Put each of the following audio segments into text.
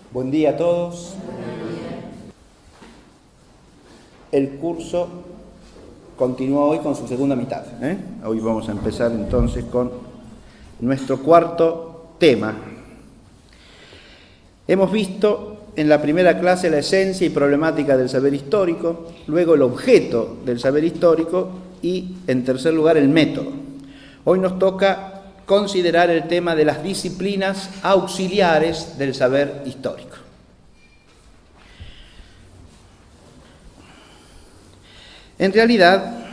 Buen día a todos. El curso continúa hoy con su segunda mitad. Hoy vamos a empezar entonces con nuestro cuarto tema. Hemos visto en la primera clase la esencia y problemática del saber histórico, luego el objeto del saber histórico y, en tercer lugar, el método. Hoy nos toca considerar el tema de las disciplinas auxiliares del saber histórico. En realidad,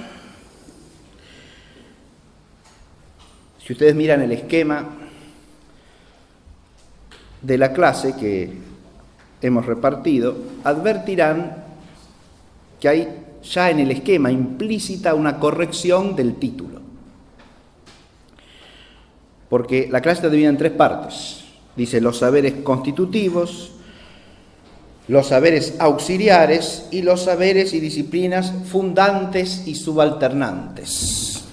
si ustedes miran el esquema de la clase que hemos repartido, advertirán que hay ya en el esquema implícita una corrección del título. Porque la clase está dividida en tres partes. Dice los saberes constitutivos, los saberes auxiliares y los saberes y disciplinas fundantes y subalternantes.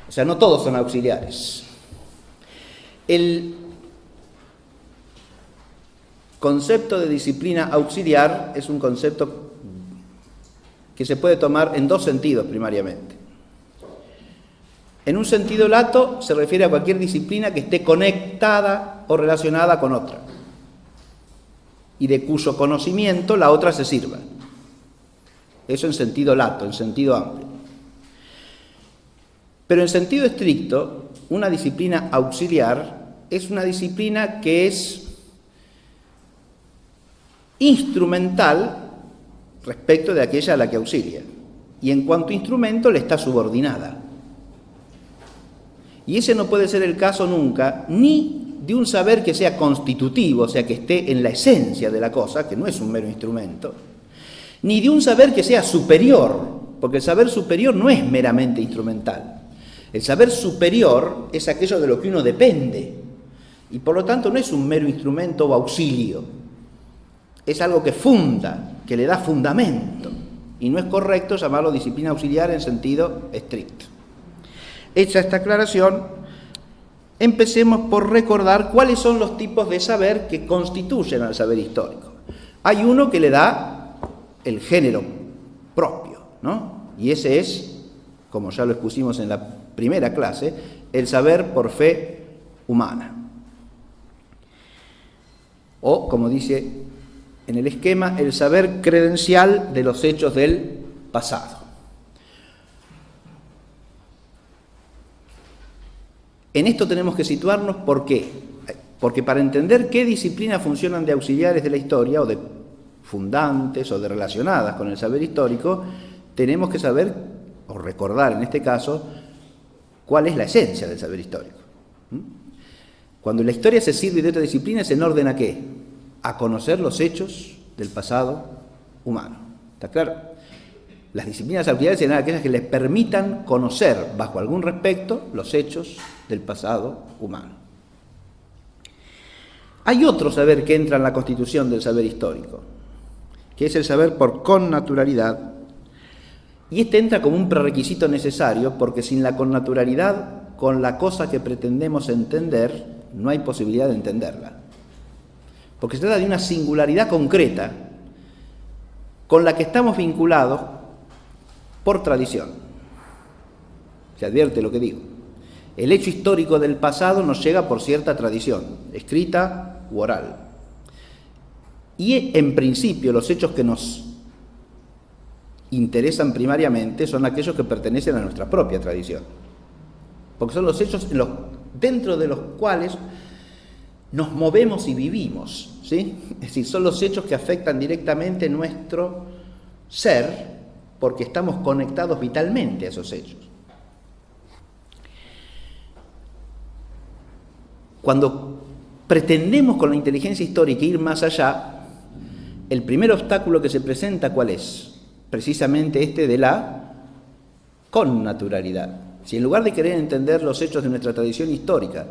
O sea, no todos son auxiliares. El concepto de disciplina auxiliar es un concepto que se puede tomar en dos sentidos primariamente. En un sentido lato se refiere a cualquier disciplina que esté conectada o relacionada con otra y de cuyo conocimiento la otra se sirva. Eso en sentido lato, en sentido amplio. Pero en sentido estricto, una disciplina auxiliar es una disciplina que es instrumental respecto de aquella a la que auxilia, y en cuanto a instrumento le está subordinada. Y ese no puede ser el caso nunca, ni de un saber que sea constitutivo, o sea, que esté en la esencia de la cosa, que no es un mero instrumento, ni de un saber que sea superior, porque el saber superior no es meramente instrumental. El saber superior es aquello de lo que uno depende, y por lo tanto no es un mero instrumento o auxilio, es algo que funda, que le da fundamento, y no es correcto llamarlo disciplina auxiliar en sentido estricto. Hecha esta aclaración, empecemos por recordar cuáles son los tipos de saber que constituyen al saber histórico. Hay uno que le da el género propio, ¿no? Y ese es, como ya lo expusimos en la primera clase, el saber por fe humana. O, como dice en el esquema, el saber credencial de los hechos del pasado. En esto tenemos que situarnos, ¿por qué? Porque para entender qué disciplinas funcionan de auxiliares de la historia, o de fundantes, o de relacionadas con el saber histórico, tenemos que saber, o recordar en este caso, cuál es la esencia del saber histórico. Cuando la historia se sirve de otra disciplina, ¿es en orden a qué? A conocer los hechos del pasado humano. ¿Está claro? Las disciplinas auxiliares serán aquellas que les permitan conocer, bajo algún respecto, los hechos del pasado humano. Hay otro saber que entra en la constitución del saber histórico, que es el saber por connaturalidad, y este entra como un prerequisito necesario, porque sin la connaturalidad, con la cosa que pretendemos entender, no hay posibilidad de entenderla. Porque se trata de una singularidad concreta con la que estamos vinculados por tradición. Se advierte lo que digo. El hecho histórico del pasado nos llega por cierta tradición, escrita u oral. Y en principio los hechos que nos interesan primariamente son aquellos que pertenecen a nuestra propia tradición. Porque son los hechos dentro de los cuales nos movemos y vivimos, ¿sí? Es decir, son los hechos que afectan directamente nuestro ser, porque estamos conectados vitalmente a esos hechos. Cuando pretendemos con la inteligencia histórica ir más allá, el primer obstáculo que se presenta, ¿cuál es? Precisamente este de la connaturalidad. Si en lugar de querer entender los hechos de nuestra tradición histórica,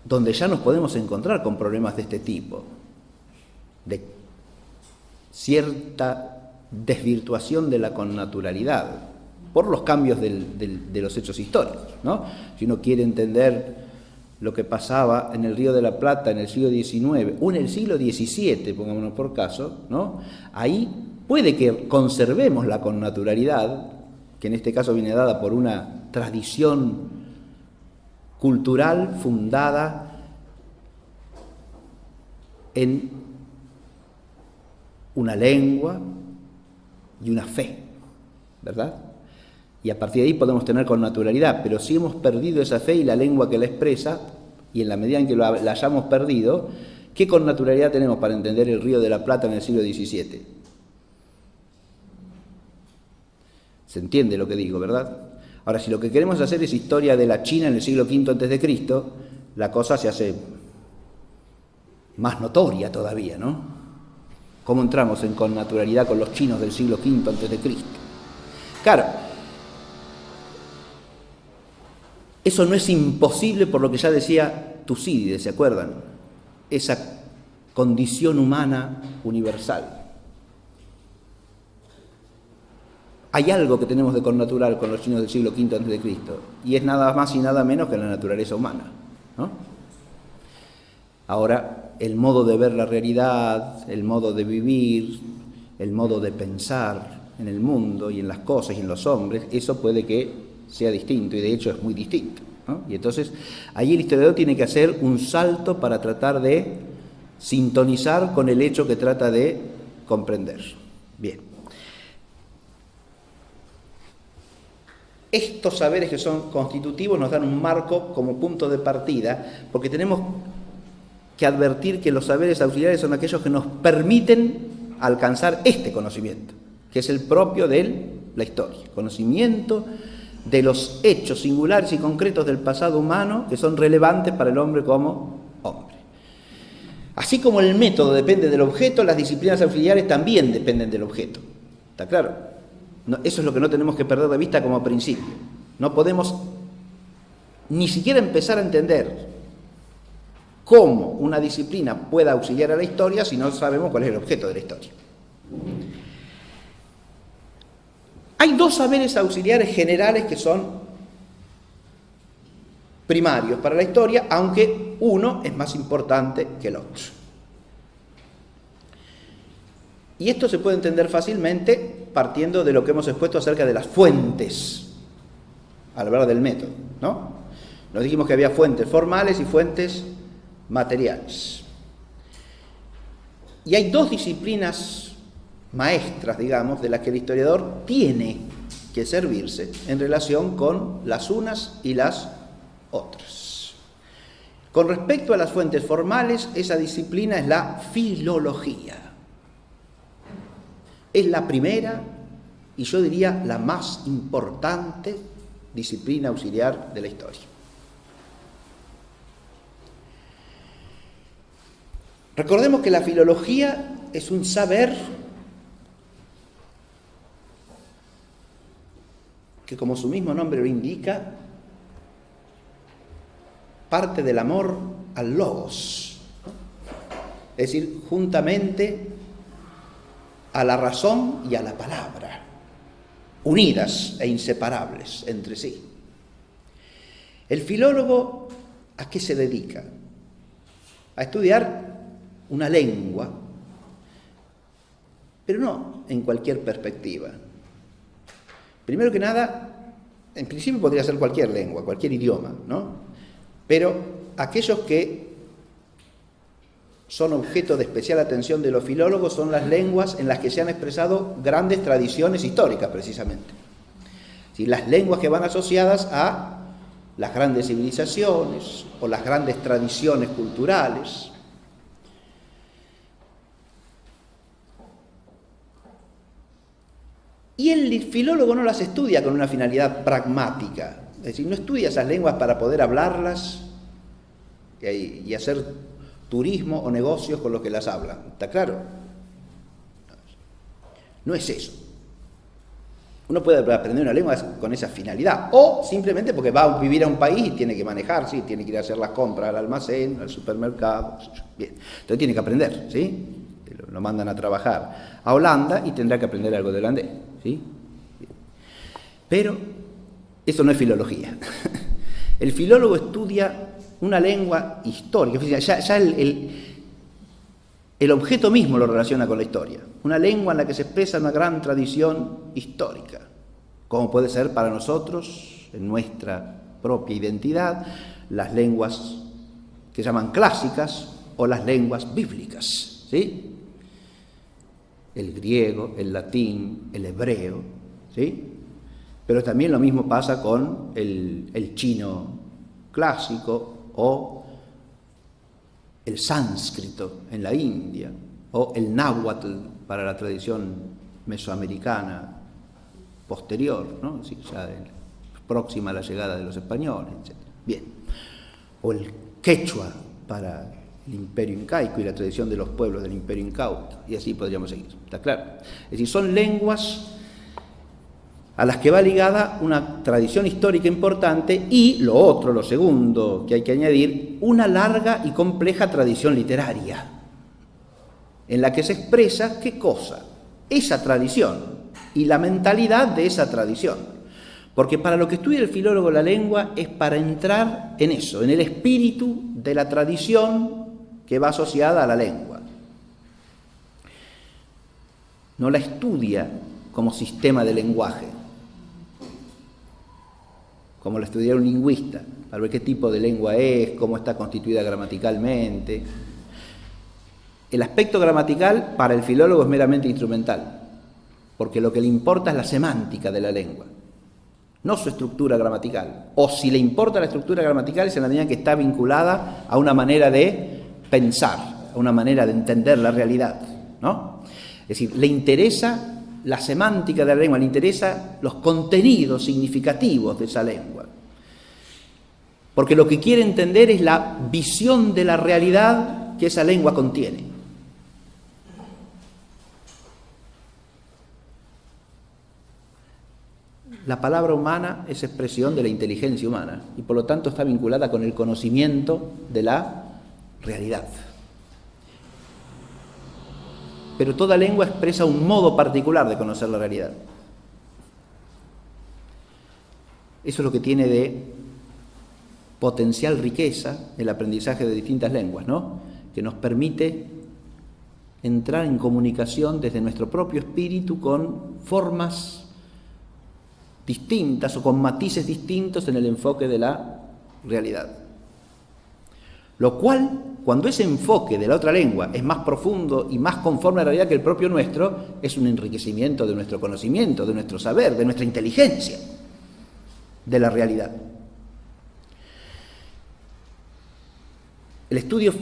donde ya nos podemos encontrar con problemas de este tipo, de cierta desvirtuación de la connaturalidad por los cambios de los hechos históricos, ¿no? Si uno quiere entender lo que pasaba en el Río de la Plata en el siglo XIX o en el siglo XVII, pongámonos por caso, ¿no? Ahí puede que conservemos la connaturalidad, que en este caso viene dada por una tradición cultural fundada en una lengua y una fe, ¿verdad? Y a partir de ahí podemos tener connaturalidad, pero si hemos perdido esa fe y la lengua que la expresa, y en la medida en que la hayamos perdido, ¿qué connaturalidad tenemos para entender el Río de la Plata en el siglo XVII? ¿Se entiende lo que digo, verdad? Ahora, si lo que queremos hacer es historia de la China en el siglo V a.C., la cosa se hace más notoria todavía, ¿no? ¿Cómo entramos en connaturalidad con los chinos del siglo V a.C.? Claro, eso no es imposible por lo que ya decía Tucídides, ¿se acuerdan? Esa condición humana universal. Hay algo que tenemos de connatural con los chinos del siglo V a.C., y es nada más y nada menos que la naturaleza humana, ¿no? Ahora, el modo de ver la realidad, el modo de vivir, el modo de pensar en el mundo y en las cosas y en los hombres, eso puede que sea distinto, y de hecho es muy distinto, ¿no? Y entonces, allí el historiador tiene que hacer un salto para tratar de sintonizar con el hecho que trata de comprender. Bien. Estos saberes que son constitutivos nos dan un marco como punto de partida, porque tenemos que advertir que los saberes auxiliares son aquellos que nos permiten alcanzar este conocimiento, que es el propio de la historia, conocimiento de los hechos singulares y concretos del pasado humano que son relevantes para el hombre como hombre. Así como el método depende del objeto, las disciplinas auxiliares también dependen del objeto. ¿Está claro? No, eso es lo que no tenemos que perder de vista como principio. No podemos ni siquiera empezar a entender cómo una disciplina pueda auxiliar a la historia si no sabemos cuál es el objeto de la historia. Hay dos saberes auxiliares generales que son primarios para la historia, aunque uno es más importante que el otro. Y esto se puede entender fácilmente partiendo de lo que hemos expuesto acerca de las fuentes, al hablar del método, ¿no? Nos dijimos que había fuentes formales y fuentes materiales. Y hay dos disciplinas maestras, digamos, de las que el historiador tiene que servirse en relación con las unas y las otras. Con respecto a las fuentes formales, esa disciplina es la filología. Es la primera y yo diría la más importante disciplina auxiliar de la historia. Recordemos que la filología es un saber que, como su mismo nombre lo indica, parte del amor al logos, es decir, juntamente a la razón y a la palabra, unidas e inseparables entre sí. El filólogo, ¿a qué se dedica? A estudiar una lengua, pero no en cualquier perspectiva. Primero que nada, en principio podría ser cualquier lengua, cualquier idioma, ¿no? Pero aquellos que son objeto de especial atención de los filólogos son las lenguas en las que se han expresado grandes tradiciones históricas, precisamente. ¿Sí? Las lenguas que van asociadas a las grandes civilizaciones o las grandes tradiciones culturales. Y el filólogo no las estudia con una finalidad pragmática, es decir, no estudia esas lenguas para poder hablarlas y hacer turismo o negocios con los que las hablan. ¿Está claro? No es eso. Uno puede aprender una lengua con esa finalidad, o simplemente porque va a vivir a un país y tiene que manejar, ¿sí? Tiene que ir a hacer las compras al almacén, al supermercado. Bien. Entonces tiene que aprender, ¿sí? Lo mandan a trabajar a Holanda y tendrá que aprender algo de holandés, ¿sí? Pero eso no es filología. El filólogo estudia una lengua histórica. Ya el objeto mismo lo relaciona con la historia. Una lengua en la que se expresa una gran tradición histórica, como puede ser para nosotros, en nuestra propia identidad, las lenguas que se llaman clásicas o las lenguas bíblicas, ¿sí? El griego, el latín, el hebreo, ¿sí? Pero también lo mismo pasa con el chino clásico o el sánscrito en la India o el náhuatl para la tradición mesoamericana posterior, ¿no? Sí, ya próxima a la llegada de los españoles, etc. Bien. O el quechua para el imperio incaico y la tradición de los pueblos del imperio incauto, y así podríamos seguir, ¿está claro? Es decir, son lenguas a las que va ligada una tradición histórica importante y lo otro, lo segundo que hay que añadir, una larga y compleja tradición literaria, en la que se expresa, ¿qué cosa? Esa tradición y la mentalidad de esa tradición. Porque para lo que estudia el filólogo la lengua es para entrar en eso, en el espíritu de la tradición que va asociada a la lengua. No la estudia como sistema de lenguaje, como la estudiaría un lingüista, para ver qué tipo de lengua es, cómo está constituida gramaticalmente. El aspecto gramatical para el filólogo es meramente instrumental, porque lo que le importa es la semántica de la lengua, no su estructura gramatical. O si le importa la estructura gramatical es en la medida que está vinculada a una manera de pensar, a una manera de entender la realidad, ¿no? Es decir, le interesa la semántica de la lengua, le interesa los contenidos significativos de esa lengua. Porque lo que quiere entender es la visión de la realidad que esa lengua contiene. La palabra humana es expresión de la inteligencia humana y por lo tanto está vinculada con el conocimiento de la realidad. Pero toda lengua expresa un modo particular de conocer la realidad. Eso es lo que tiene de potencial riqueza el aprendizaje de distintas lenguas, ¿no? Que nos permite entrar en comunicación desde nuestro propio espíritu con formas distintas o con matices distintos en el enfoque de la realidad. Lo cual, cuando ese enfoque de la otra lengua es más profundo y más conforme a la realidad que el propio nuestro, es un enriquecimiento de nuestro conocimiento, de nuestro saber, de nuestra inteligencia, de la realidad. El estudio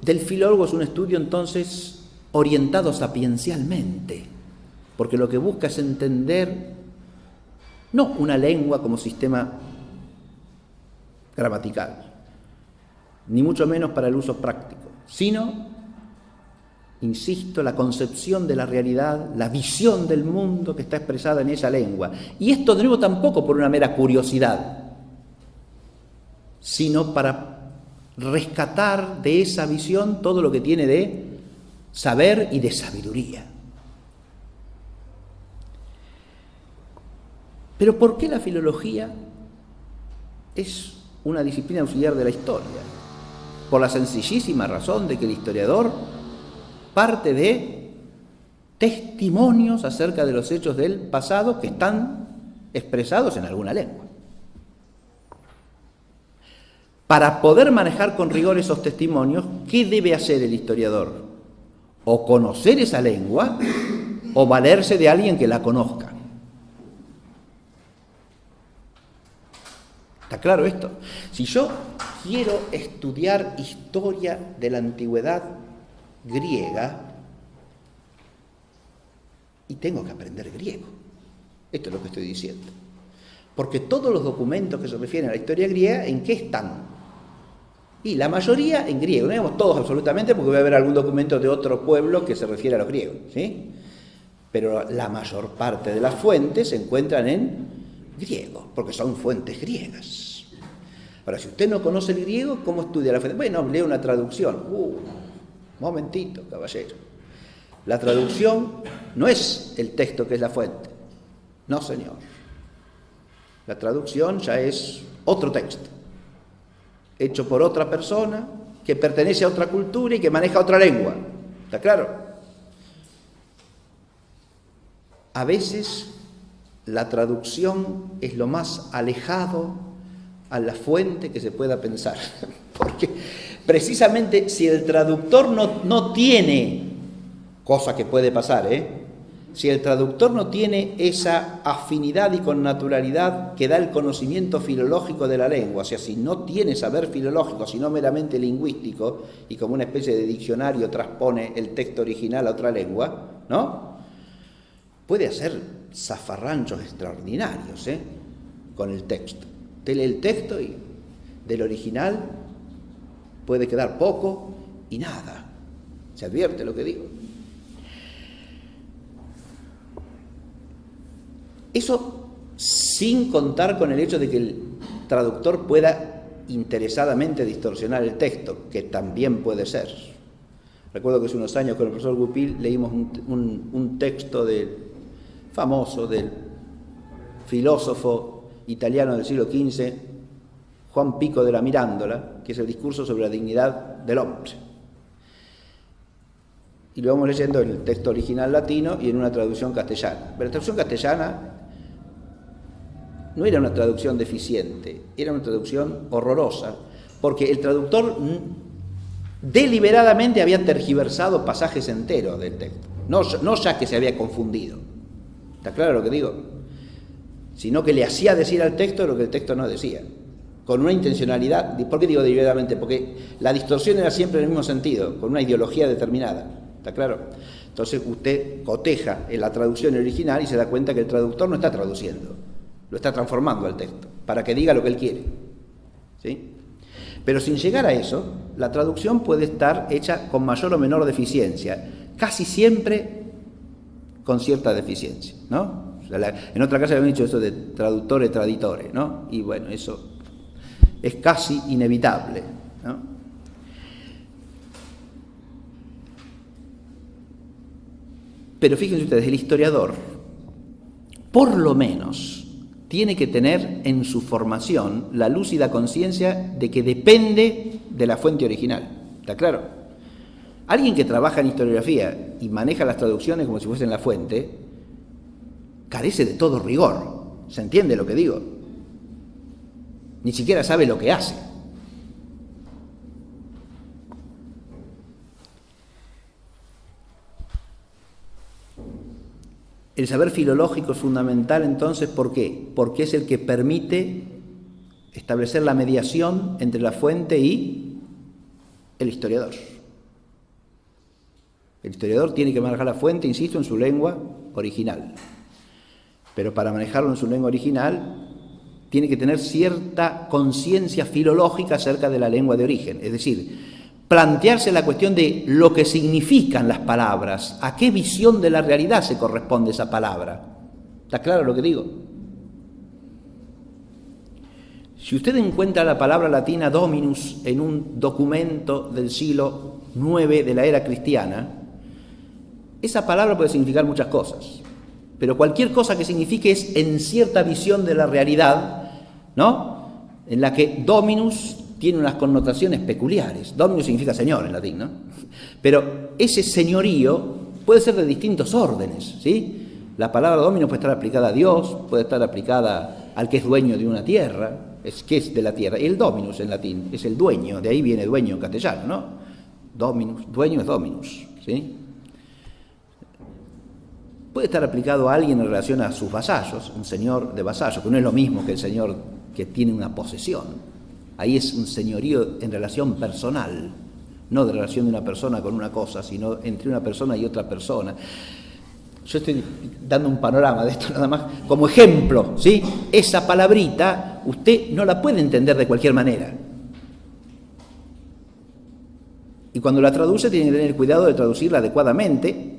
del filólogo es un estudio entonces orientado sapiencialmente, porque lo que busca es entender no una lengua como sistema gramatical, ni mucho menos para el uso práctico, sino, insisto, la concepción de la realidad, la visión del mundo que está expresada en esa lengua. Y esto de nuevo tampoco por una mera curiosidad, sino para rescatar de esa visión todo lo que tiene de saber y de sabiduría. Pero ¿por qué la filología es una disciplina auxiliar de la historia? Por la sencillísima razón de que el historiador parte de testimonios acerca de los hechos del pasado que están expresados en alguna lengua. Para poder manejar con rigor esos testimonios, ¿qué debe hacer el historiador? O conocer esa lengua o valerse de alguien que la conozca. ¿Está claro esto? Si yo quiero estudiar historia de la antigüedad griega, y tengo que aprender griego. Esto es lo que estoy diciendo. Porque todos los documentos que se refieren a la historia griega, ¿en qué están? Y la mayoría en griego. No digamos todos absolutamente, porque va a haber algún documento de otro pueblo que se refiere a los griegos, ¿sí? Pero la mayor parte de las fuentes se encuentran en griego, porque son fuentes griegas. Ahora, si usted no conoce el griego, ¿cómo estudia la fuente? Bueno, lee una traducción. Momentito, caballero. La traducción no es el texto que es la fuente. No, señor. La traducción ya es otro texto. hecho por otra persona, que pertenece a otra cultura y que maneja otra lengua. ¿Está claro? A veces la traducción es lo más alejado a la fuente que se pueda pensar. Porque precisamente si el traductor no tiene, cosa que puede pasar, si el traductor no tiene esa afinidad y connaturalidad que da el conocimiento filológico de la lengua, o sea, si no tiene saber filológico, sino meramente lingüístico, y como una especie de diccionario transpone el texto original a otra lengua, ¿no? Puede hacer zafarranchos extraordinarios, con el texto. Usted lee el texto y del original puede quedar poco y nada. ¿Se advierte lo que digo? Eso sin contar con el hecho de que el traductor pueda interesadamente distorsionar el texto, que también puede ser. Recuerdo que hace unos años con el profesor Goupil leímos un texto famoso del filósofo italiano del siglo XV, Juan Pico de la Mirandola, que es el discurso sobre la dignidad del hombre. Y lo vamos leyendo en el texto original latino y en una traducción castellana. Pero la traducción castellana no era una traducción deficiente, era una traducción horrorosa, porque el traductor deliberadamente había tergiversado pasajes enteros del texto, no ya que se había confundido. ¿Está claro lo que digo? Sino que le hacía decir al texto lo que el texto no decía, con una intencionalidad. ¿Por qué digo deliberadamente? Porque la distorsión era siempre en el mismo sentido, con una ideología determinada. ¿Está claro? Entonces usted coteja en la traducción original y se da cuenta que el traductor no está traduciendo, lo está transformando al texto, para que diga lo que él quiere. ¿Sí? Pero sin llegar a eso, la traducción puede estar hecha con mayor o menor deficiencia, casi siempre con cierta deficiencia, ¿no? O sea, en otra casa habían dicho eso de traductore traditore, ¿no? Y bueno, eso es casi inevitable, ¿no? Pero fíjense ustedes, el historiador, por lo menos, tiene que tener en su formación la lúcida conciencia de que depende de la fuente original. ¿Está claro? Alguien que trabaja en historiografía y maneja las traducciones como si fuesen la fuente, carece de todo rigor. ¿Se entiende lo que digo? Ni siquiera sabe lo que hace. El saber filológico es fundamental entonces, ¿por qué? Porque es el que permite establecer la mediación entre la fuente y el historiador. El historiador tiene que manejar la fuente, insisto, en su lengua original. Pero para manejarlo en su lengua original tiene que tener cierta conciencia filológica acerca de la lengua de origen. Es decir, plantearse la cuestión de lo que significan las palabras, a qué visión de la realidad se corresponde esa palabra. ¿Está claro lo que digo? Si usted encuentra la palabra latina dominus en un documento del siglo IX de la era cristiana, esa palabra puede significar muchas cosas, pero cualquier cosa que signifique es en cierta visión de la realidad, ¿no? En la que dominus tiene unas connotaciones peculiares. Dominus significa señor en latín, ¿no? Pero ese señorío puede ser de distintos órdenes, ¿sí? La palabra dominus puede estar aplicada a Dios, puede estar aplicada al que es dueño de una tierra, que es de la tierra. Y el dominus en latín es el dueño, de ahí viene dueño en castellano, ¿no? Dominus, dueño es dominus, ¿sí? Puede estar aplicado a alguien en relación a sus vasallos, un señor de vasallos, que no es lo mismo que el señor que tiene una posesión. Ahí es un señorío en relación personal, no de relación de una persona con una cosa, sino entre una persona y otra persona. Yo estoy dando un panorama de esto nada más como ejemplo, ¿sí? Esa palabrita usted no la puede entender de cualquier manera. Y cuando la traduce tiene que tener cuidado de traducirla adecuadamente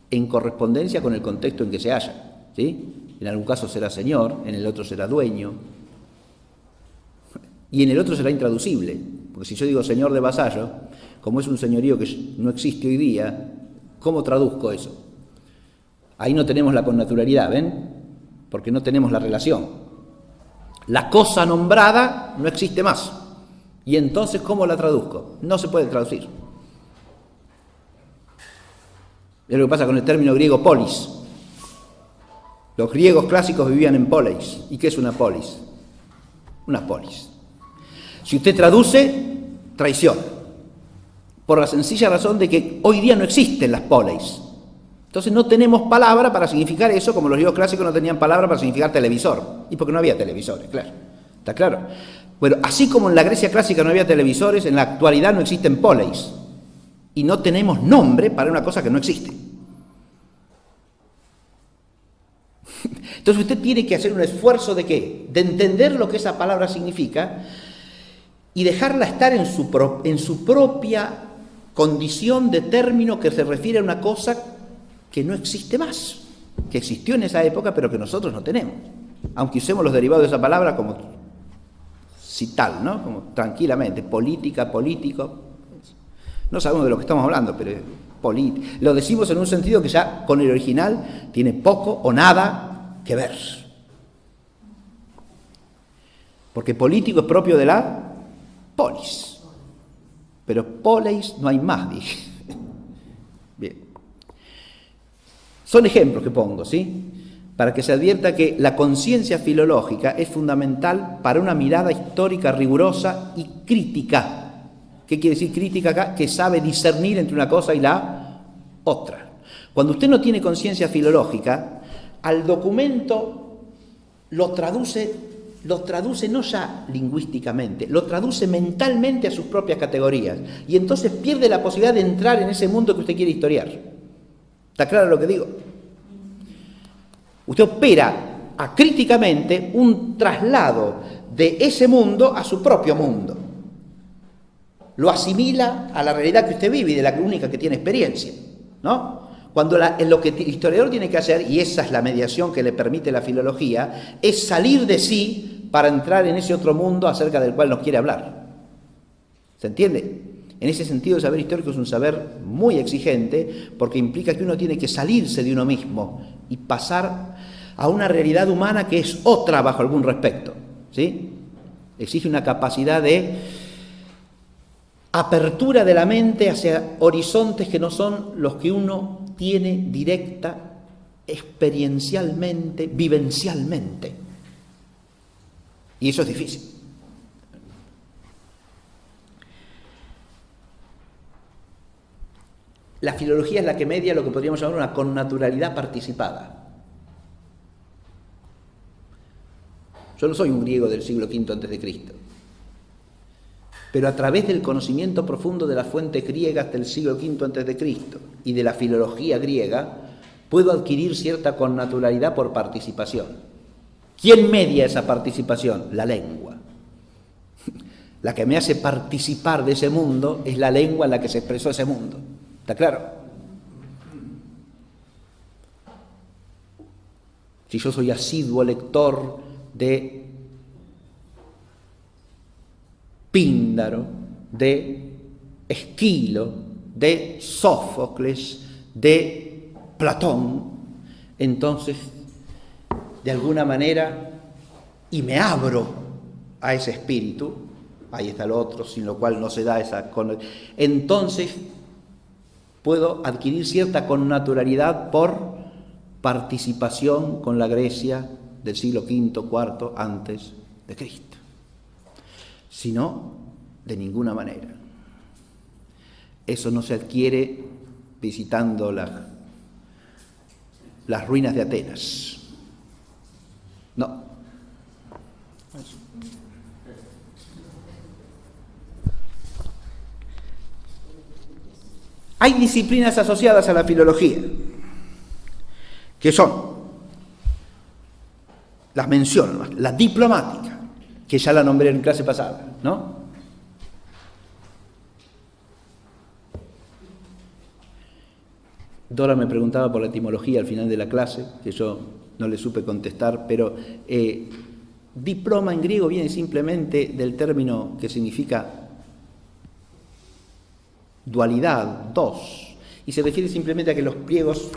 en correspondencia con el contexto en que se halla, ¿sí? En algún caso será señor, en el otro será dueño, y en el otro será intraducible, porque si yo digo señor de vasallo, como es un señorío que no existe hoy día, ¿cómo traduzco eso? Ahí no tenemos la connaturalidad, ¿ven? Porque no tenemos la relación. La cosa nombrada no existe más. Y entonces, ¿cómo la traduzco? No se puede traducir. Es lo que pasa con el término griego polis. Los griegos clásicos vivían en polis. ¿Y qué es una polis? Una polis. Si usted traduce, traición. Por la sencilla razón de que hoy día no existen las polis. Entonces no tenemos palabra para significar eso, como los griegos clásicos no tenían palabra para significar televisor. Y porque no había televisores, claro. ¿Está claro? Bueno, así como en la Grecia clásica no había televisores, en la actualidad no existen polis. Y no tenemos nombre para una cosa que no existe. Entonces usted tiene que hacer un esfuerzo ¿de qué? De entender lo que esa palabra significa y dejarla estar en su propia condición de término que se refiere a una cosa que no existe más, que existió en esa época pero que nosotros no tenemos. Aunque usemos los derivados de esa palabra como si tal, ¿no? Como tranquilamente, política, político. No sabemos de lo que estamos hablando, pero lo decimos en un sentido que ya con el original tiene poco o nada que ver. Porque político es propio de la polis. Pero poleis no hay más, dije. Bien. Son ejemplos que pongo, ¿sí? Para que se advierta que la conciencia filológica es fundamental para una mirada histórica rigurosa y crítica. ¿Qué quiere decir crítica acá? Que sabe discernir entre una cosa y la otra. Cuando usted no tiene conciencia filológica, al documento lo traduce no ya lingüísticamente, lo traduce mentalmente a sus propias categorías. Y entonces pierde la posibilidad de entrar en ese mundo que usted quiere historiar. ¿Está claro lo que digo? Usted opera acríticamente un traslado de ese mundo a su propio mundo. Lo asimila a la realidad que usted vive y de la única que tiene experiencia, ¿no? Cuando lo que el historiador tiene que hacer, y esa es la mediación que le permite la filología, es salir de sí para entrar en ese otro mundo acerca del cual nos quiere hablar. ¿Se entiende? En ese sentido, el saber histórico es un saber muy exigente porque implica que uno tiene que salirse de uno mismo y pasar a una realidad humana que es otra bajo algún respecto, ¿sí? Exige una capacidad de apertura de la mente hacia horizontes que no son los que uno tiene directa, experiencialmente, vivencialmente. Y eso es difícil. La filología es la que media lo que podríamos llamar una connaturalidad participada. Yo no soy un griego del siglo V a.C., pero a través del conocimiento profundo de las fuentes griegas del siglo V a.C. y de la filología griega, puedo adquirir cierta connaturalidad por participación. ¿Quién media esa participación? La lengua. La que me hace participar de ese mundo es la lengua en la que se expresó ese mundo. ¿Está claro? Si yo soy asiduo lector de Píndaro, de Esquilo, de Sófocles, de Platón, entonces, de alguna manera, y me abro a ese espíritu, ahí está el otro, sin lo cual no se da esa... Entonces, puedo adquirir cierta connaturalidad por participación con la Grecia del siglo V, IV antes de Cristo. Si no, de ninguna manera. Eso no se adquiere visitando las ruinas de Atenas. No. Hay disciplinas asociadas a la filología, que son, las menciono, la diplomática, que ya la nombré en clase pasada, ¿no? Dora me preguntaba por la etimología al final de la clase, que yo no le supe contestar, pero diploma en griego viene simplemente del término que significa dualidad, dos, y se refiere simplemente a que los pliegos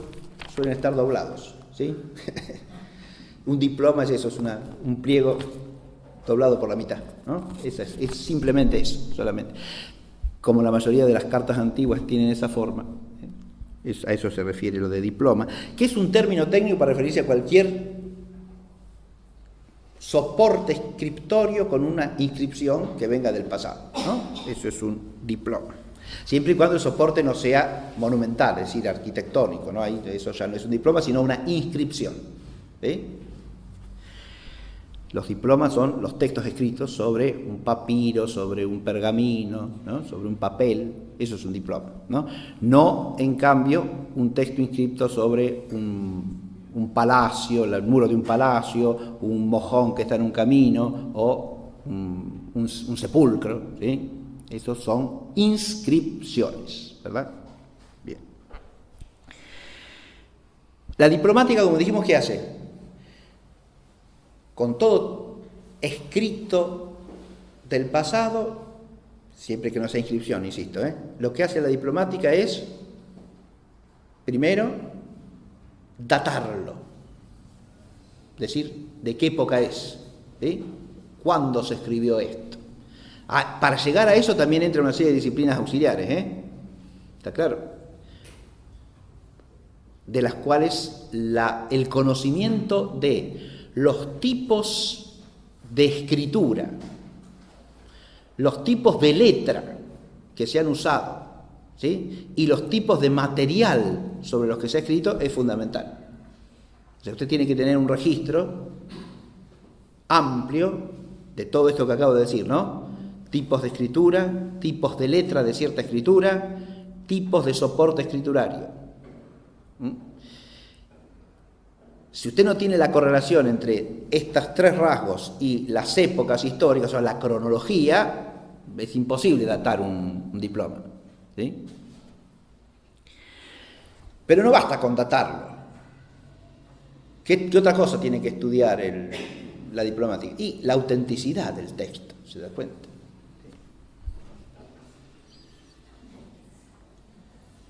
suelen estar doblados, ¿sí? Un diploma es eso, es un pliego doblado por la mitad, ¿no? ¿no? Es simplemente eso, solamente. Como la mayoría de las cartas antiguas tienen esa forma, a eso se refiere lo de diploma, que es un término técnico para referirse a cualquier soporte escriptorio con una inscripción que venga del pasado, ¿no? Eso es un diploma. Siempre y cuando el soporte no sea monumental, es decir, arquitectónico, ¿no? Ahí, eso ya no es un diploma, sino una inscripción. ¿Sí? Los diplomas son los textos escritos sobre un papiro, sobre un pergamino, ¿no? Sobre un papel, eso es un diploma, ¿no? No, en cambio, un texto inscrito sobre un palacio, el muro de un palacio, un mojón que está en un camino o un sepulcro, ¿sí? Esos son inscripciones, ¿verdad? Bien. La diplomática, como dijimos, ¿qué hace? Con todo escrito del pasado, siempre que no sea inscripción, insisto, lo que hace la diplomática es, primero, datarlo, es decir, de qué época es, ¿sí? ¿Cuándo se escribió esto? Para llegar a eso también entra una serie de disciplinas auxiliares, ¿está claro? De las cuales el conocimiento de los tipos de escritura, los tipos de letra que se han usado, ¿sí? Y los tipos de material sobre los que se ha escrito es fundamental. O sea, usted tiene que tener un registro amplio de todo esto que acabo de decir, ¿no? Tipos de escritura, tipos de letra de cierta escritura, tipos de soporte escriturario. Si usted no tiene la correlación entre estos tres rasgos y las épocas históricas, o sea, la cronología, es imposible datar un diploma, ¿sí? Pero no basta con datarlo. ¿Qué otra cosa tiene que estudiar la diplomática? Y la autenticidad del texto, ¿se da cuenta?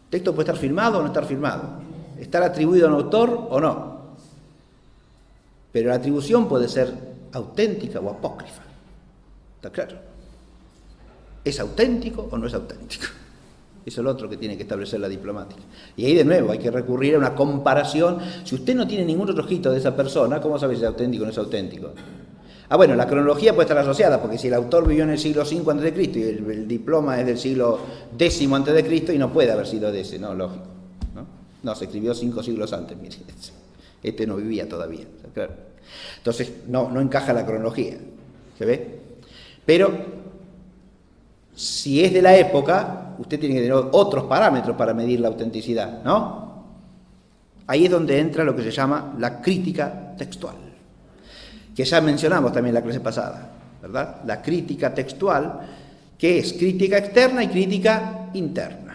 El texto puede estar firmado o no estar firmado, estar atribuido a un autor o no, pero la atribución puede ser auténtica o apócrifa, ¿está claro? ¿Es auténtico o no es auténtico? Eso es lo otro que tiene que establecer la diplomática. Y ahí de nuevo hay que recurrir a una comparación. Si usted no tiene ningún otro registro de esa persona, ¿cómo sabe si es auténtico o no es auténtico? Bueno, la cronología puede estar asociada, porque si el autor vivió en el siglo V a.C. y el diploma es del siglo X a.C. y no puede haber sido de ese, ¿no? Lógico. No, se escribió 5 siglos antes, mire. Este no vivía todavía, claro. Entonces, no encaja la cronología, ¿se ve? Pero, si es de la época, usted tiene que tener otros parámetros para medir la autenticidad, ¿no? Ahí es donde entra lo que se llama la crítica textual, que ya mencionamos también en la clase pasada, ¿verdad? La crítica textual, que es crítica externa y crítica interna.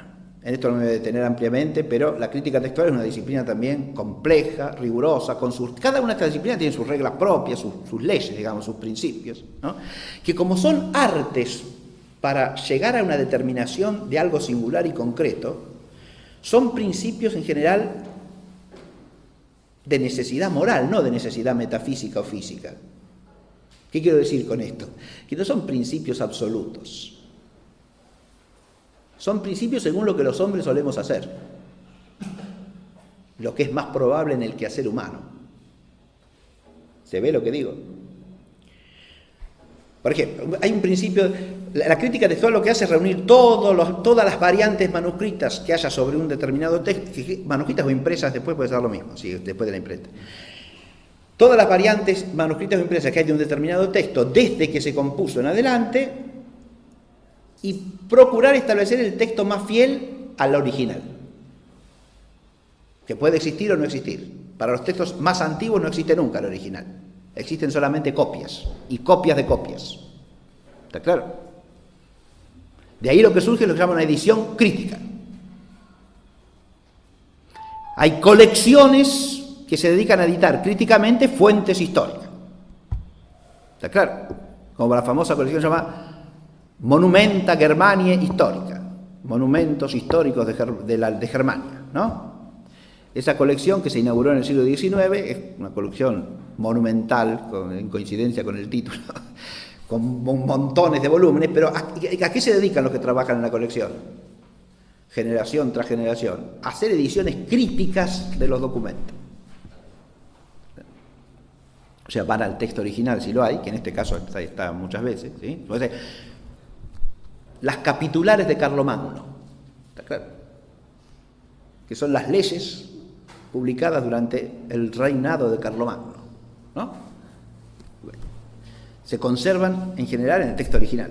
En esto no me voy a detener ampliamente, pero la crítica textual es una disciplina también compleja, rigurosa, cada una de estas disciplinas tiene sus reglas propias, sus leyes, digamos, sus principios, ¿no? Que como son artes para llegar a una determinación de algo singular y concreto, son principios en general de necesidad moral, no de necesidad metafísica o física. ¿Qué quiero decir con esto? Que no son principios absolutos. Son principios según lo que los hombres solemos hacer, lo que es más probable en el quehacer humano. ¿Se ve lo que digo? Por ejemplo, hay un principio, la crítica textual lo que hace es reunir todas las variantes manuscritas que haya sobre un determinado texto, manuscritas o impresas, después puede ser lo mismo, ¿sí? Después de la imprenta. Todas las variantes manuscritas o impresas que hay de un determinado texto desde que se compuso en adelante, y procurar establecer el texto más fiel al original, que puede existir o no existir. Para los textos más antiguos no existe nunca el original, existen solamente copias y copias de copias. ¿Está claro? De ahí lo que surge es lo que se llama una edición crítica. Hay colecciones que se dedican a editar críticamente fuentes históricas. ¿Está claro? Como la famosa colección se llama Monumenta Germaniae Historica, monumentos históricos de Germania, ¿no? Esa colección que se inauguró en el siglo XIX es una colección monumental, en coincidencia con el título, con montones de volúmenes, pero ¿a qué se dedican los que trabajan en la colección? Generación tras generación, a hacer ediciones críticas de los documentos. O sea, van al texto original si lo hay, que en este caso está muchas veces, ¿sí? Entonces, las capitulares de Carlomagno, ¿está claro? Que son las leyes publicadas durante el reinado de Carlomagno, ¿no? Bueno, se conservan en general en el texto original.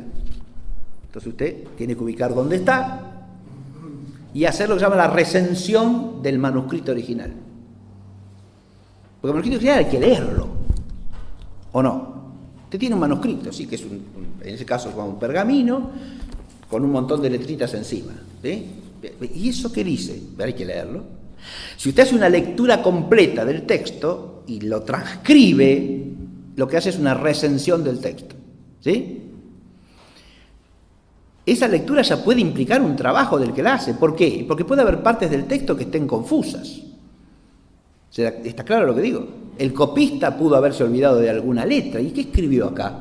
Entonces usted tiene que ubicar dónde está y hacer lo que se llama la recensión del manuscrito original. Porque el manuscrito original hay que leerlo, ¿o no? Usted tiene un manuscrito, sí, que es en ese caso como un pergamino con un montón de letritas encima, ¿sí? ¿Y eso qué dice? Hay que leerlo. Si usted hace una lectura completa del texto y lo transcribe, lo que hace es una recensión del texto, ¿sí? Esa lectura ya puede implicar un trabajo del que la hace. ¿Por qué? Porque puede haber partes del texto que estén confusas. ¿Está claro lo que digo? El copista pudo haberse olvidado de alguna letra. ¿Y qué escribió acá?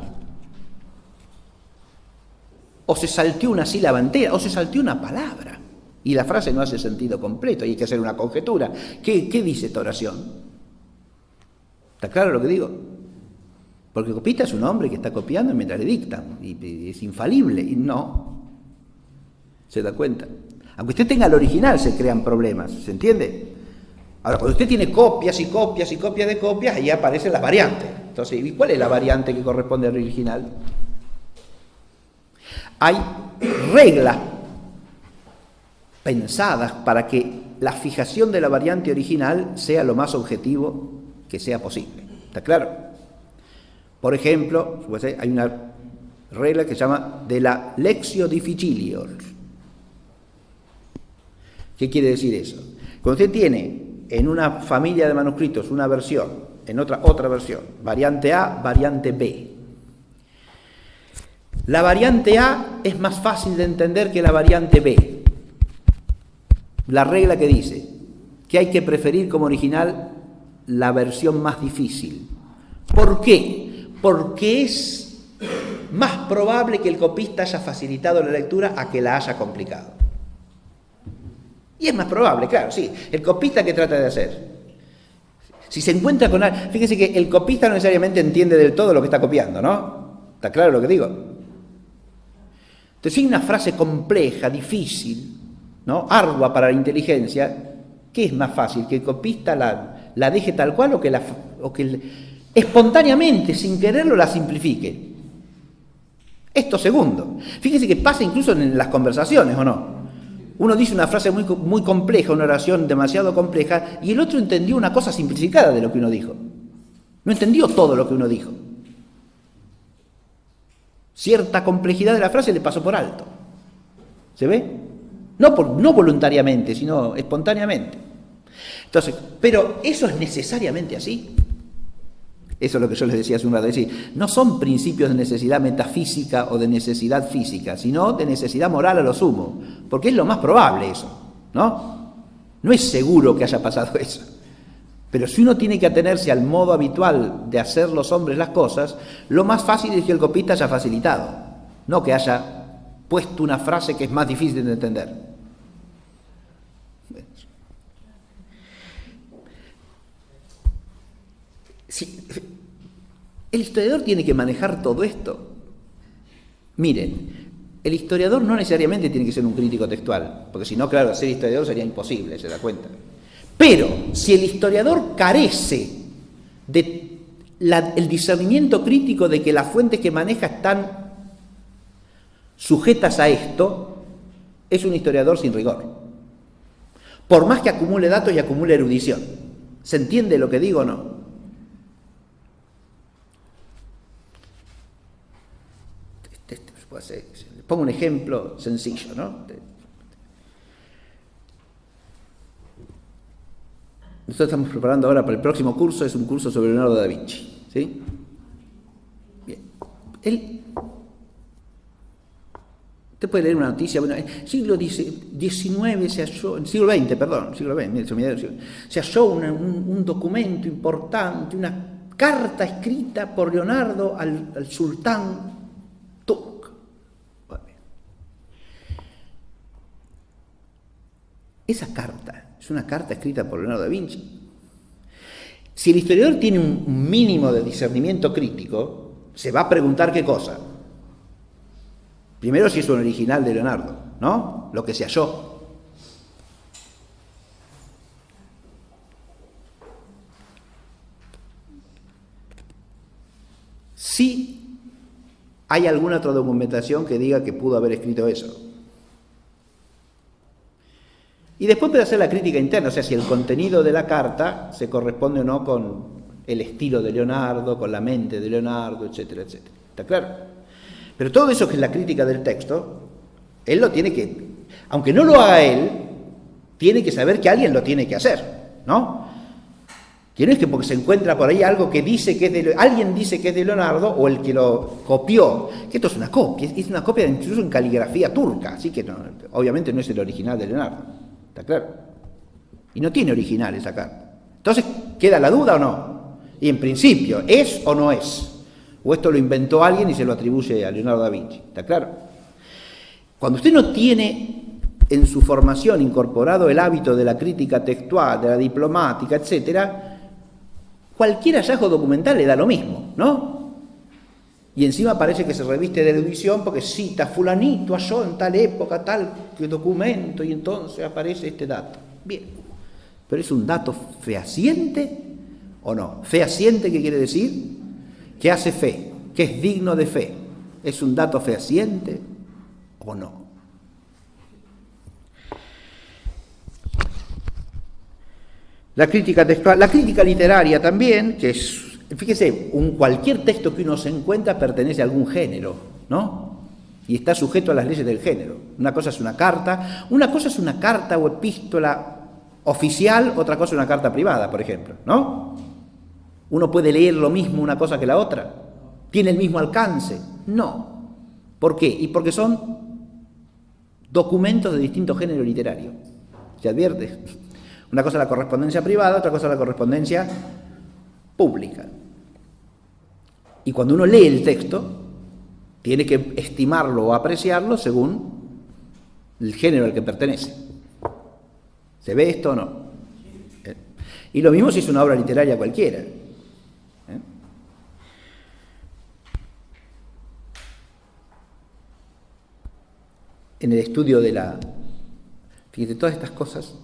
O se salteó una sílaba entera, o se salteó una palabra. Y la frase no hace sentido completo, y hay que hacer una conjetura. ¿Qué dice esta oración? ¿Está claro lo que digo? Porque el copista es un hombre que está copiando mientras le dictan, y es infalible, y no. ¿Se da cuenta? Aunque usted tenga el original, se crean problemas, ¿se entiende? Ahora, cuando usted tiene copias y copias y copias de copias, ahí aparecen las variantes. Entonces, ¿y cuál es la variante que corresponde al original? Hay reglas pensadas para que la fijación de la variante original sea lo más objetivo que sea posible. ¿Está claro? Por ejemplo, hay una regla que se llama de la lectio difficilior. ¿Qué quiere decir eso? Cuando usted tiene en una familia de manuscritos una versión, en otra versión, variante A, variante B. La variante A es más fácil de entender que la variante B. La regla que dice que hay que preferir como original la versión más difícil. ¿Por qué? Porque es más probable que el copista haya facilitado la lectura a que la haya complicado. Y es más probable, claro, sí. El copista, ¿qué trata de hacer? Si se encuentra con algo... Fíjese que el copista no necesariamente entiende del todo lo que está copiando, ¿no? ¿Está claro lo que digo? Entonces, si hay una frase compleja, difícil, ¿no? Ardua para la inteligencia, ¿qué es más fácil? ¿Que el copista la deje tal cual o que espontáneamente, sin quererlo, la simplifique? Esto segundo. Fíjense que pasa incluso en las conversaciones, ¿o no? Uno dice una frase muy compleja, una oración demasiado compleja, y el otro entendió una cosa simplificada de lo que uno dijo. No entendió todo lo que uno dijo. Cierta complejidad de la frase le pasó por alto. ¿Se ve? No voluntariamente, sino espontáneamente. Entonces, pero ¿eso es necesariamente así? Eso es lo que yo les decía hace un rato. Es decir, no son principios de necesidad metafísica o de necesidad física, sino de necesidad moral a lo sumo, porque es lo más probable eso, ¿no? No es seguro que haya pasado eso. Pero si uno tiene que atenerse al modo habitual de hacer los hombres las cosas, lo más fácil es que el copista haya facilitado, no que haya puesto una frase que es más difícil de entender. Sí, el historiador tiene que manejar todo esto. Miren, el historiador no necesariamente tiene que ser un crítico textual, porque si no, claro, ser historiador sería imposible, se da cuenta. Pero si el historiador carece de el discernimiento crítico de que las fuentes que maneja están sujetas a esto, es un historiador sin rigor. Por más que acumule datos y acumule erudición. ¿Se entiende lo que digo o no? Les pongo un ejemplo sencillo, ¿no? Nosotros estamos preparando ahora para el próximo curso, es un curso sobre Leonardo da Vinci, ¿sí? Bien. Usted puede leer una noticia, bueno, en el siglo XIX se halló, en el siglo XX, perdón, se halló un documento importante, una carta escrita por Leonardo al sultán Esa carta es una carta escrita por Leonardo da Vinci. Si el historiador tiene un mínimo de discernimiento crítico, se va a preguntar qué cosa. Primero, si es un original de Leonardo, ¿no? Lo que se halló. Si hay alguna otra documentación que diga que pudo haber escrito eso. Y después puede hacer la crítica interna, o sea, si el contenido de la carta se corresponde o no con el estilo de Leonardo, con la mente de Leonardo, etcétera, etcétera. ¿Está claro? Pero todo eso que es la crítica del texto, él lo tiene que, aunque no lo haga él, tiene que saber que alguien lo tiene que hacer, ¿no? Que no es que porque se encuentra por ahí algo que dice que es de alguien dice que es de Leonardo o el que lo copió, que esto es una copia incluso en caligrafía turca, así que no, obviamente no es el original de Leonardo, ¿está claro? Y no tiene original esa carta. Entonces, ¿queda la duda o no? Y en principio, ¿es o no es? O esto lo inventó alguien y se lo atribuye a Leonardo da Vinci, ¿está claro? Cuando usted no tiene en su formación incorporado el hábito de la crítica textual, de la diplomática, etcétera, cualquier hallazgo documental le da lo mismo, ¿no? Y encima parece que se reviste de erudición porque cita fulanito halló en tal época tal documento y entonces aparece este dato. Bien, pero ¿es un dato fehaciente o no? ¿Fehaciente qué quiere decir? Que hace fe, que es digno de fe. ¿Es un dato fehaciente o no? La crítica textual, la crítica literaria también, que es, fíjese, cualquier texto que uno se encuentra pertenece a algún género, ¿no? Y está sujeto a las leyes del género. Una cosa es una carta o epístola oficial, otra cosa es una carta privada, por ejemplo, ¿no? ¿Uno puede leer lo mismo una cosa que la otra? ¿Tiene el mismo alcance? No. ¿Por qué? Y porque son documentos de distinto género literario. ¿Se advierte? Una cosa es la correspondencia privada, otra cosa es la correspondencia pública. Y cuando uno lee el texto, tiene que estimarlo o apreciarlo según el género al que pertenece. ¿Se ve esto o no? Y lo mismo si es una obra literaria cualquiera. En el estudio de la... Fíjate, todas estas cosas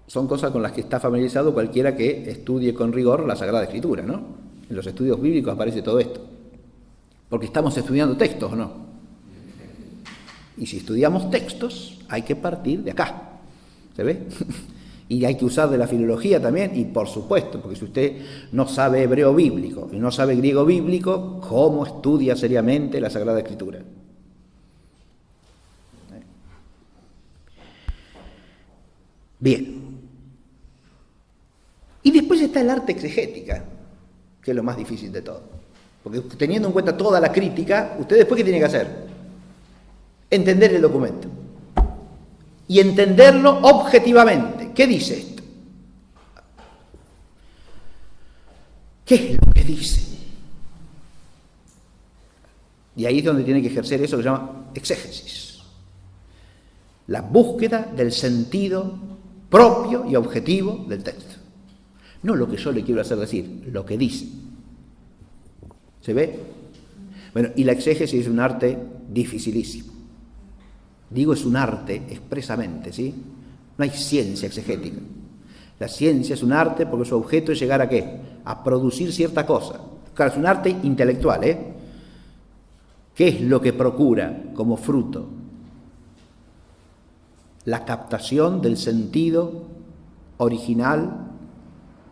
son cosas con las que está familiarizado cualquiera que estudie con rigor la Sagrada Escritura, ¿no? En los estudios bíblicos aparece todo esto. Porque estamos estudiando textos, ¿o no? Y si estudiamos textos, hay que partir de acá. ¿Se ve? Y hay que usar de la filología también, y por supuesto, porque si usted no sabe hebreo bíblico y no sabe griego bíblico, ¿cómo estudia seriamente la Sagrada Escritura? Bien. Y después está el arte exegética, que es lo más difícil de todo. Porque teniendo en cuenta toda la crítica, usted después ¿qué tiene que hacer? Entender el documento. Y entenderlo objetivamente. ¿Qué dice esto? ¿Qué es lo que dice? Y ahí es donde tiene que ejercer eso que se llama exégesis. La búsqueda del sentido propio y objetivo del texto. No lo que yo le quiero hacer decir, lo que dice. ¿Se ve? Bueno, y la exégesis es un arte dificilísimo. Digo, es un arte expresamente, ¿sí? No hay ciencia exegética. La ciencia es un arte porque su objeto es llegar a ¿qué? A producir cierta cosa. Claro, es un arte intelectual, ¿eh? ¿Qué es lo que procura como fruto? La captación del sentido original,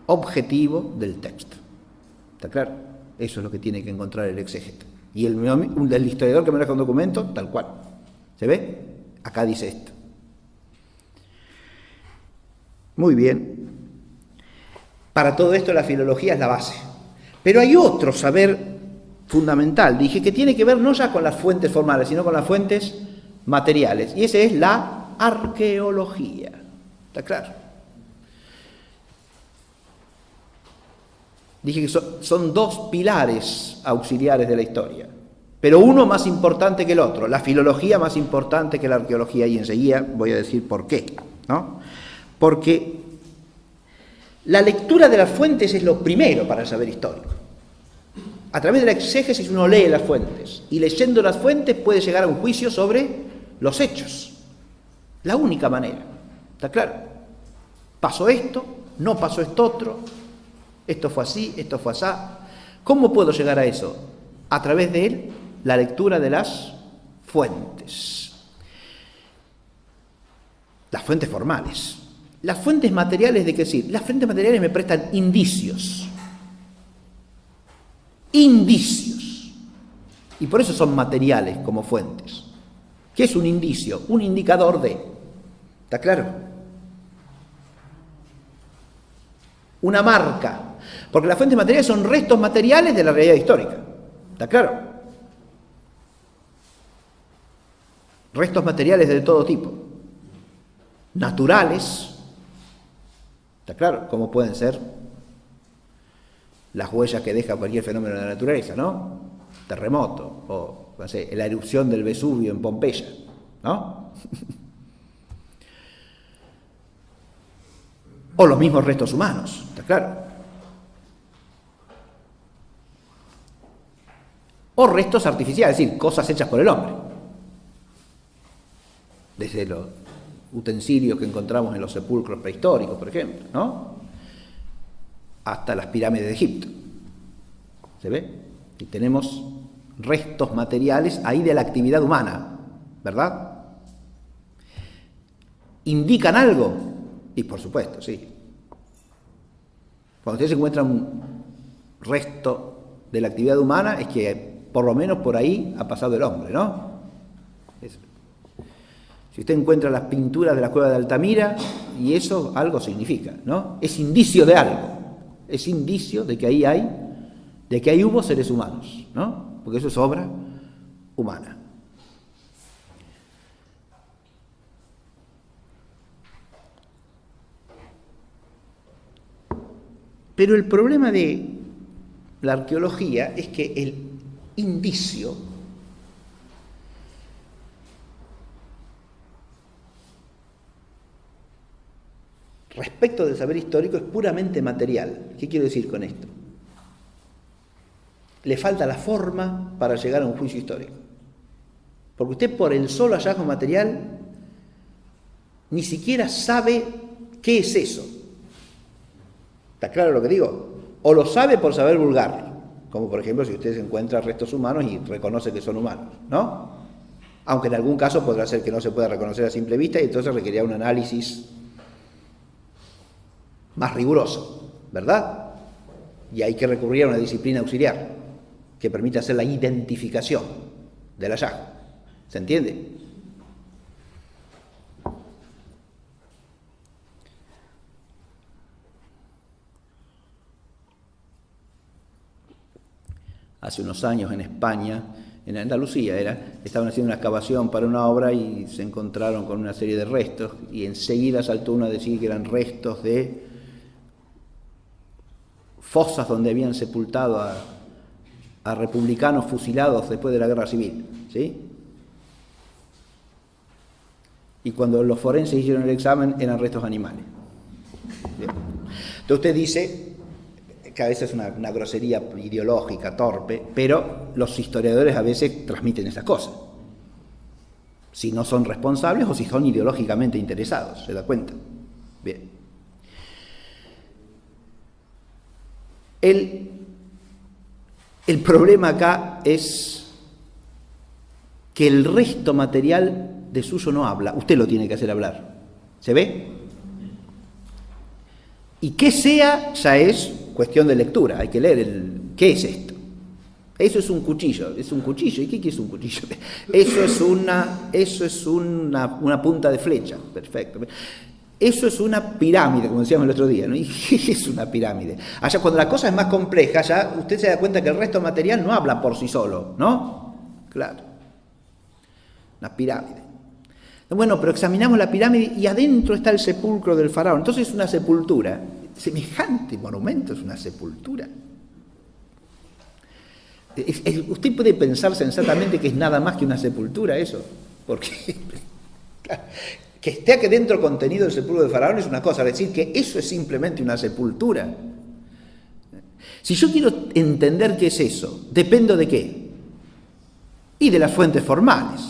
objetivo del texto. ¿Está claro? Eso es lo que tiene que encontrar el exégeta. Y el historiador que maneja un documento, tal cual. ¿Se ve? Acá dice esto. Muy bien. Para todo esto la filología es la base. Pero hay otro saber fundamental, dije, que tiene que ver no ya con las fuentes formales, sino con las fuentes materiales. Y ese es la arqueología. ¿Está claro? Dije que son dos pilares auxiliares de la historia, pero uno más importante que el otro, la filología más importante que la arqueología, y enseguida voy a decir por qué. ¿no? Porque la lectura de las fuentes es lo primero para el saber histórico. A través de la exégesis uno lee las fuentes, y leyendo las fuentes puede llegar a un juicio sobre los hechos. La única manera, ¿está claro? Pasó esto, no pasó esto otro, esto fue así, esto fue así. ¿Cómo puedo llegar a eso? A través de la lectura de las fuentes. Las fuentes formales. Las fuentes materiales, ¿de qué decir? Las fuentes materiales me prestan indicios. Indicios. Y por eso son materiales como fuentes. ¿Qué es un indicio? Un indicador de. ¿Está claro? Una marca. Porque las fuentes materiales son restos materiales de la realidad histórica. ¿Está claro? Restos materiales de todo tipo. Naturales. ¿Está claro? Como pueden ser las huellas que deja cualquier fenómeno de la naturaleza, ¿no? Terremoto, o no sé, la erupción del Vesubio en Pompeya, ¿no? O los mismos restos humanos, ¿está claro? O restos artificiales, es decir, cosas hechas por el hombre. Desde los utensilios que encontramos en los sepulcros prehistóricos, por ejemplo, ¿no? Hasta las pirámides de Egipto. ¿Se ve? Y tenemos restos materiales ahí de la actividad humana, ¿verdad? ¿Indican algo? Y por supuesto, sí. Cuando ustedes encuentran un resto de la actividad humana, es que por lo menos por ahí ha pasado el hombre, ¿no? Si usted encuentra las pinturas de la cueva de Altamira, y eso algo significa, ¿no? Es indicio de algo. Es indicio de que ahí hubo seres humanos, ¿no? Porque eso es obra humana. Pero el problema de la arqueología es que el indicio respecto del saber histórico es puramente material. ¿Qué quiero decir con esto? Le falta la forma para llegar a un juicio histórico. Porque usted por el solo hallazgo material ni siquiera sabe qué es eso. ¿Está claro lo que digo? O lo sabe por saber vulgar, como por ejemplo si usted encuentra restos humanos y reconoce que son humanos, ¿no? Aunque en algún caso podrá ser que no se pueda reconocer a simple vista y entonces requerirá un análisis más riguroso, ¿verdad? Y hay que recurrir a una disciplina auxiliar que permita hacer la identificación del hallazgo. ¿Se entiende? Hace unos años en España, en Andalucía estaban haciendo una excavación para una obra y se encontraron con una serie de restos y enseguida saltó uno a decir que eran restos de fosas donde habían sepultado a republicanos fusilados después de la Guerra Civil, ¿sí? Y cuando los forenses hicieron el examen eran restos animales. Bien. Entonces usted dice que a veces es una grosería ideológica, torpe, pero los historiadores a veces transmiten esas cosas. Si no son responsables o si son ideológicamente interesados, ¿se da cuenta? Bien. El problema acá es que el resto material de suyo no habla, usted lo tiene que hacer hablar. ¿Se ve? Y que sea ya es cuestión de lectura, hay que leer ¿qué es esto? Eso es un cuchillo, ¿y qué es un cuchillo? Eso es una punta de flecha, perfecto. Eso es una pirámide, como decíamos el otro día, ¿no? ¿Y qué es una pirámide? Allá cuando la cosa es más compleja, ya usted se da cuenta que el resto material no habla por sí solo, ¿no? Claro. Una pirámide. Bueno, pero examinamos la pirámide y adentro está el sepulcro del faraón. Entonces es una sepultura. Semejante monumento es una sepultura. Usted puede pensar sensatamente que es nada más que una sepultura eso. Porque Que esté aquí dentro contenido el sepulcro de Faraón es una cosa, decir que eso es simplemente una sepultura. Si yo quiero entender qué es eso, dependo de qué. Y de las fuentes formales.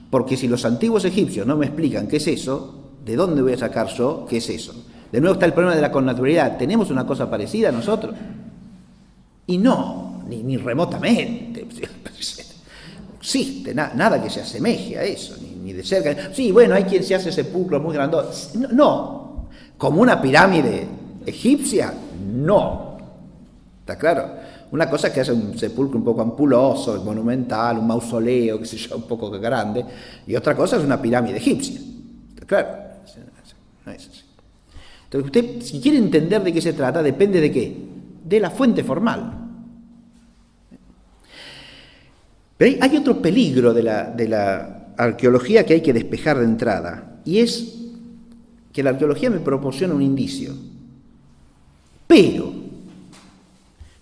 Porque si los antiguos egipcios no me explican qué es eso, ¿de dónde voy a sacar yo qué es eso? De nuevo está el problema de la connaturalidad. ¿Tenemos una cosa parecida nosotros? Y no, ni remotamente. Existe nada que se asemeje a eso, ni de cerca. Sí, bueno, hay quien se hace sepulcros muy grandes. No, como una pirámide egipcia, no. ¿Está claro? Una cosa es que hace un sepulcro un poco ampuloso, monumental, un mausoleo, qué sé yo, un poco grande, y otra cosa es una pirámide egipcia. ¿Está claro? No es así. Entonces usted, si quiere entender de qué se trata, depende de qué, de la fuente formal. Pero hay otro peligro de la arqueología que hay que despejar de entrada, y es que la arqueología me proporciona un indicio. Pero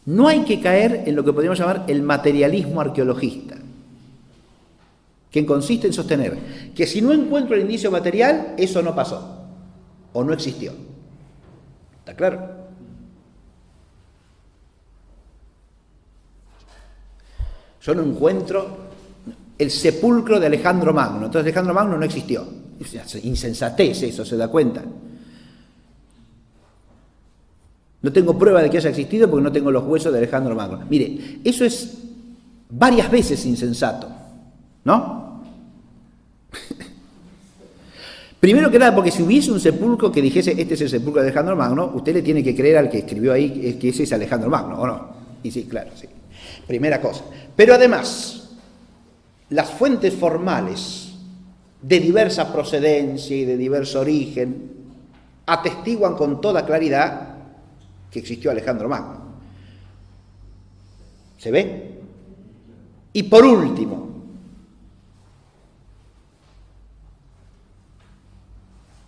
no hay que caer en lo que podríamos llamar el materialismo arqueologista, que consiste en sostener que si no encuentro el indicio material, eso no pasó o no existió. ¿Está claro? Yo no encuentro el sepulcro de Alejandro Magno, entonces Alejandro Magno no existió. Insensatez eso, ¿se da cuenta? No tengo prueba de que haya existido porque no tengo los huesos de Alejandro Magno. Mire, eso es varias veces insensato, ¿no? Primero que nada, porque si hubiese un sepulcro que dijese este es el sepulcro de Alejandro Magno, usted le tiene que creer al que escribió ahí que ese es Alejandro Magno, ¿o no? Y sí, claro, sí. Primera cosa. Pero además, las fuentes formales de diversa procedencia y de diverso origen atestiguan con toda claridad que existió Alejandro Magno. ¿Se ve? Y por último,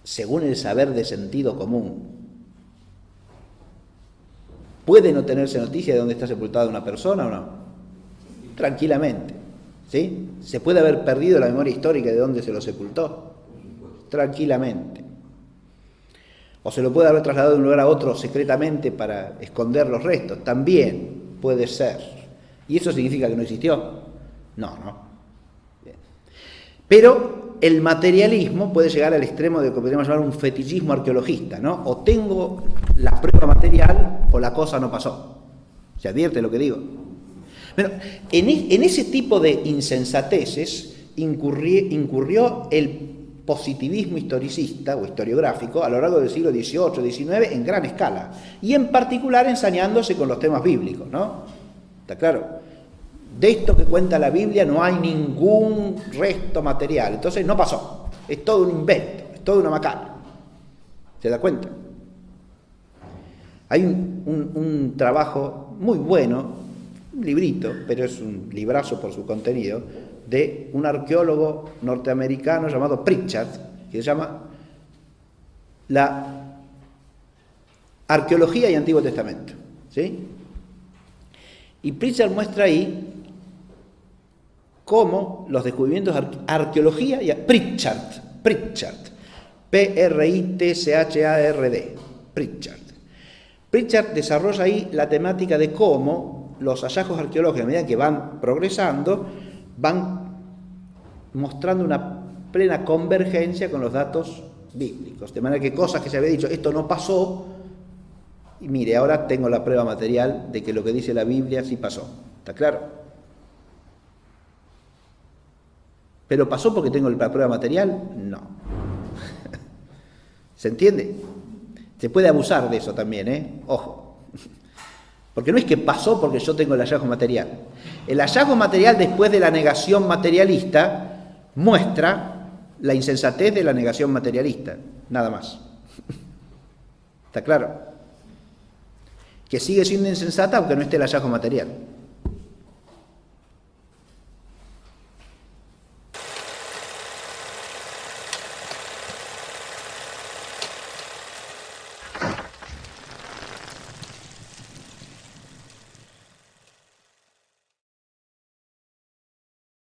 según el saber de sentido común, ¿puede no tenerse noticia de dónde está sepultada una persona o no? Tranquilamente. ¿Sí? ¿Se puede haber perdido la memoria histórica de dónde se lo sepultó? Tranquilamente. O se lo puede haber trasladado de un lugar a otro secretamente para esconder los restos. También puede ser. ¿Y eso significa que no existió? No. Bien. Pero el materialismo puede llegar al extremo de lo que podríamos llamar un fetichismo arqueologista, ¿no? O tengo la prueba material o la cosa no pasó. ¿Se advierte lo que digo? Bueno, en ese tipo de insensateces incurrió el positivismo historicista o historiográfico a lo largo del siglo XVIII, XIX en gran escala, y en particular ensañándose con los temas bíblicos, ¿no? ¿Está claro? De esto que cuenta la Biblia no hay ningún resto material, entonces no pasó, es todo un invento, es todo una macana. ¿Se da cuenta? Hay un trabajo muy bueno, un librito, pero es un librazo por su contenido, de un arqueólogo norteamericano llamado Pritchard, que se llama La Arqueología y Antiguo Testamento, ¿sí? Y Pritchard muestra ahí cómo los descubrimientos arqueología y Pritchard, P-R-I-T-C-H-A-R-D, Pritchard desarrolla ahí la temática de cómo los hallazgos arqueológicos, a medida que van progresando, van mostrando una plena convergencia con los datos bíblicos. De manera que cosas que se había dicho, esto no pasó, y mire, ahora tengo la prueba material de que lo que dice la Biblia sí pasó. ¿Está claro? ¿Pero pasó porque tengo la prueba material? No. ¿Se entiende? Se puede abusar de eso también, ¿eh? Ojo. Porque no es que pasó porque yo tengo el hallazgo material. El hallazgo material después de la negación materialista muestra la insensatez de la negación materialista, nada más. ¿Está claro? Que sigue siendo insensata aunque no esté el hallazgo material.